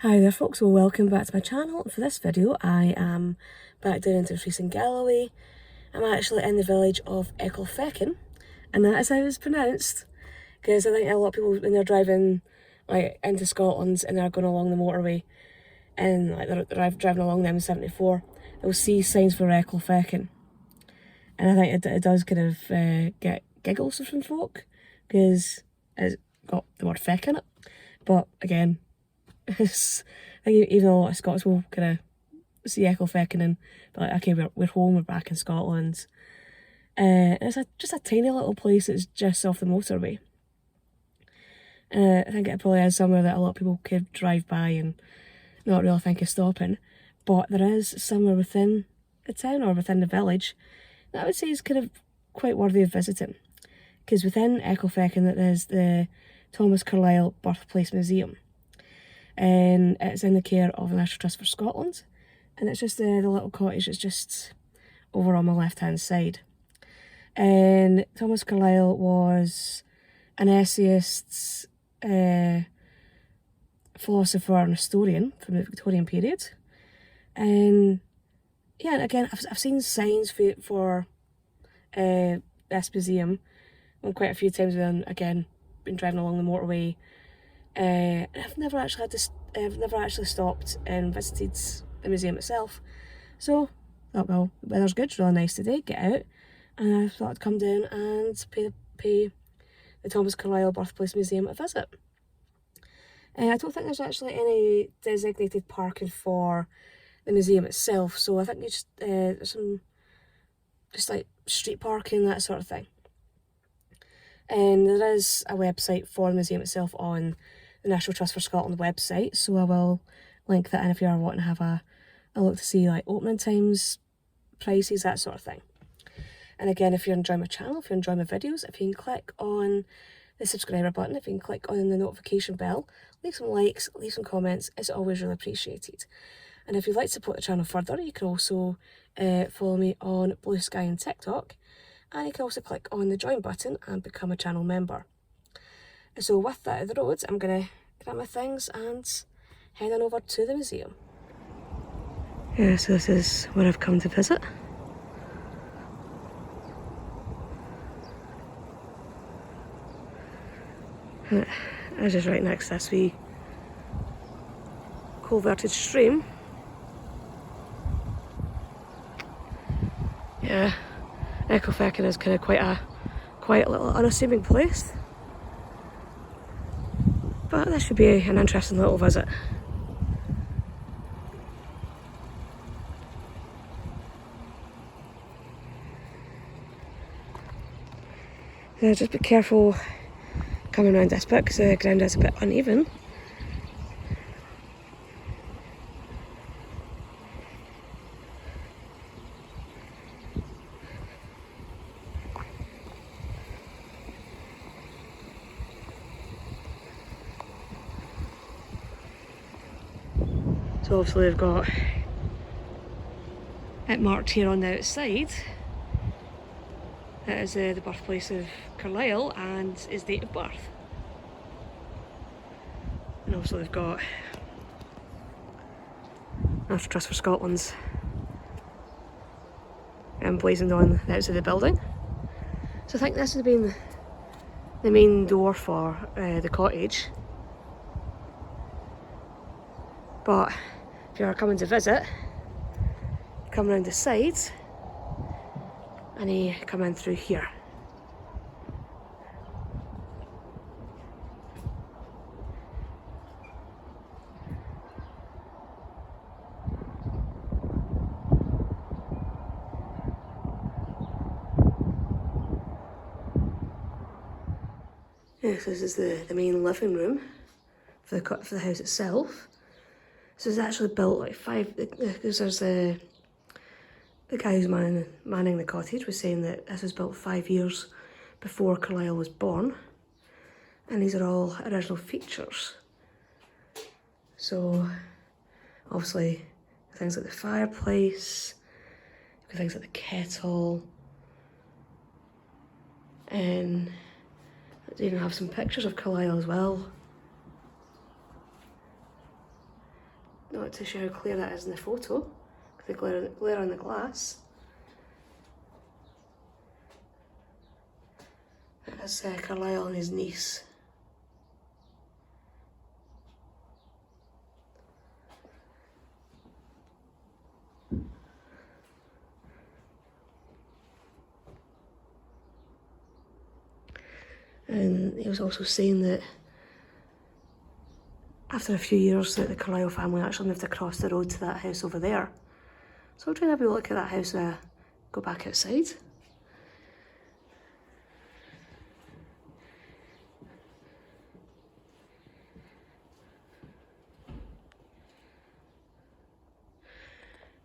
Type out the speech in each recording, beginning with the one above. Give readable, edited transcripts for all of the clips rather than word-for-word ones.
Hi there folks, well welcome back to my channel. For this video I am back down in Dumfries and Galloway. I'm actually in the village of Ecclefechan, and that is how it's pronounced, because I think a lot of people when they're driving like into Scotland and they're going along the motorway and like they're driving along the M74, they'll see signs for Ecclefechan, and I think it does kind of get giggles from folk because it's got the word feck in it, but again I think even a lot of Scots will kind of see Ecclefechan and be like, okay, we're home, we're back in Scotland. And it's just a tiny little place that's just off the motorway. I think it probably is somewhere that a lot of people could drive by and not really think of stopping. But there is somewhere within the town or within the village that I would say is kind of quite worthy of visiting. Because within Ecclefechan there is the Thomas Carlyle Birthplace Museum. And it's in the care of the National Trust for Scotland, and it's just the little cottage that's just over on my left hand side. And Thomas Carlyle was an essayist, philosopher and historian from the Victorian period. And yeah, and again I've seen signs for this museum quite a few times when again been driving along the motorway. I've never actually stopped and visited the museum itself. So I thought, well, the weather's good, it's really nice today, get out. And I thought I'd come down and pay the Thomas Carlyle Birthplace Museum a visit. I don't think there's actually any designated parking for the museum itself, so I think it's there's some just like street parking, that sort of thing. And there is a website for the museum itself on the National Trust for Scotland website, so I will link that in if you are wanting to have a look to see like opening times, prices, that sort of thing. And again, if you're enjoying my channel, if you're enjoying my videos, if you can click on the subscriber button, if you can click on the notification bell, leave some likes, leave some comments, it's always really appreciated. And if you'd like to support the channel further, you can also follow me on Blue Sky and TikTok, and you can also click on the join button and become a channel member. So with that out of the road, I'm going to grab my things and head on over to the museum. Yeah, so this is where I've come to visit. I was just right next to this wee culverted stream. Yeah, Ecclefechan is kind of quite a quiet little unassuming place. But this should be an interesting little visit. Just be careful coming around this bit because the ground is a bit uneven. So obviously they've got it marked here on the outside. That is the birthplace of Carlyle and his date of birth. And also they've got National Trust for Scotland's emblazoned on the outside of the building. So I think this has been the main door for the cottage. But if you're coming to visit, come around the sides and you come in through here. Yes, this is the main living room for the house itself. So it's actually built like because there's the guy who's manning the cottage was saying that this was built 5 years before Carlyle was born, and these are all original features. So obviously things like the fireplace, things like the kettle, and they even have some pictures of Carlyle as well. not too sure how clear that is in the photo, the glare on the glass. That's Carlyle and his niece. And he was also saying that after a few years that the Carlyle family actually moved across the road to that house over there. So I'll try and have a look at that house and go back outside.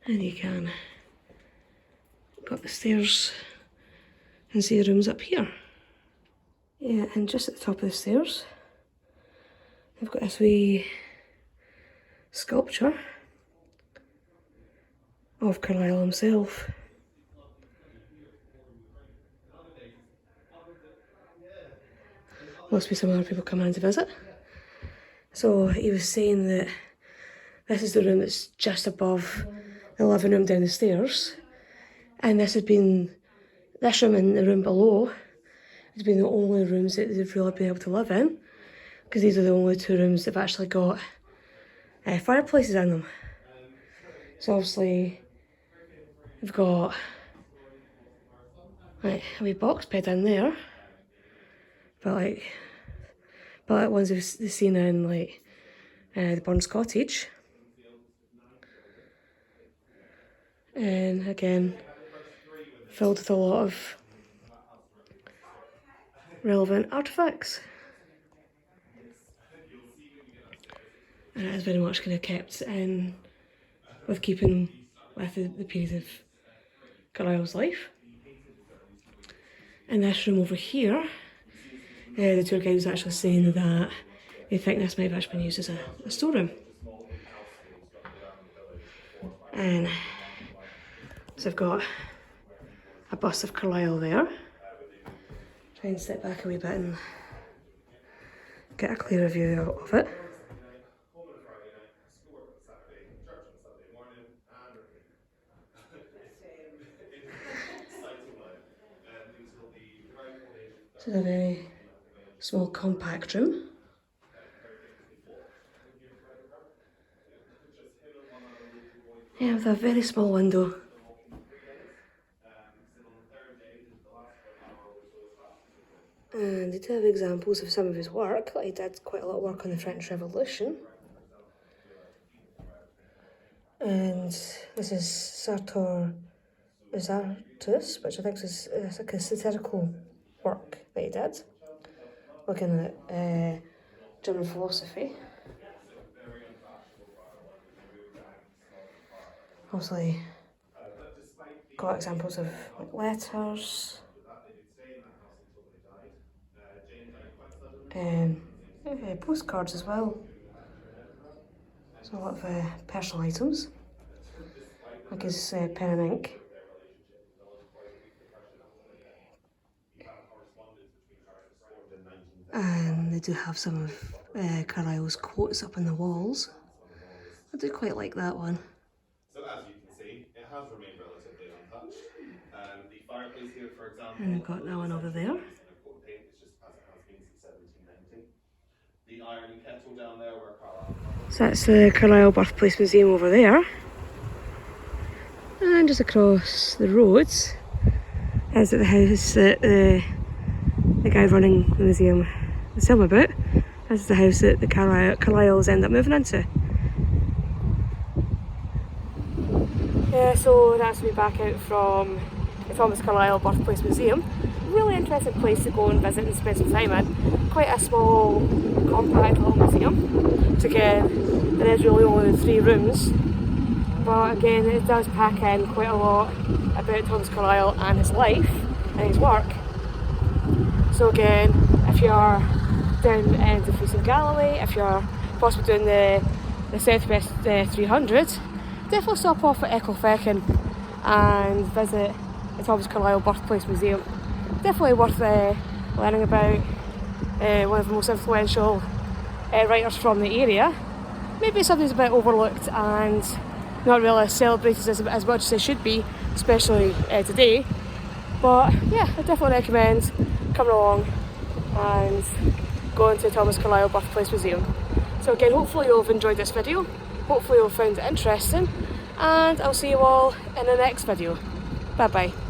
And you can go up the stairs and see the rooms up here. Yeah, and just at the top of the stairs, they've got this wee sculpture of Carlyle himself. Must be some other people coming in to visit. So he was saying that this is the room that's just above the living room down the stairs, and this room and the room below has been the only rooms that they've really been able to live in, because these are the only two rooms that have actually got fireplaces in them. So obviously we've got like a wee box bed in there, but like ones they've seen in like the Burns cottage. And again, filled with a lot of relevant artefacts. And it is very much kind of kept in with keeping with the period of Carlyle's life. In this room over here, the tour guide was actually saying that they think this might have actually been used as a storeroom. And so I've got a bust of Carlyle there. Try and step back a wee bit and get a clearer view of it. It's a very small compact room. Yeah, with a very small window. And they do have examples of some of his work. Like he did quite a lot of work on the French Revolution. And this is Sartor Resartus, which I think is like a satirical work that he did, looking at German philosophy. Obviously got examples of like letters, postcards as well. So a lot of personal items, like his pen and ink. And they do have some of Carlyle's quotes up on the walls. I do quite like that one. So as you can see, it has remained relatively untouched. The fireplace here, for example, and we've got that one over there. It's just as it has been since 1790. The iron kettle down there where Carlyle. So that's the Carlyle Birthplace Museum over there. And just across the road is at the house that the guy running the museum was telling me about. This is the house that the Carlyles end up moving into. Yeah, so that's me back out from the Thomas Carlyle Birthplace Museum. Really interesting place to go and visit and spend some time in. Quite a small, compact little museum. So again, there is really only 3 rooms. But again, it does pack in quite a lot about Thomas Carlyle and his life and his work. So again, if you're down in Dumfries and Galloway, if you're possibly doing the Southwest 300, definitely stop off at Ecclefechan and visit the Thomas Carlyle Birthplace Museum. Definitely worth learning about one of the most influential writers from the area, maybe something's a bit overlooked and not really celebrated as much as it should be, especially today. But yeah, I definitely recommend coming along and going to Thomas Carlyle Birthplace Museum. So again, hopefully you'll have enjoyed this video, hopefully you'll have found it interesting, and I'll see you all in the next video. Bye bye.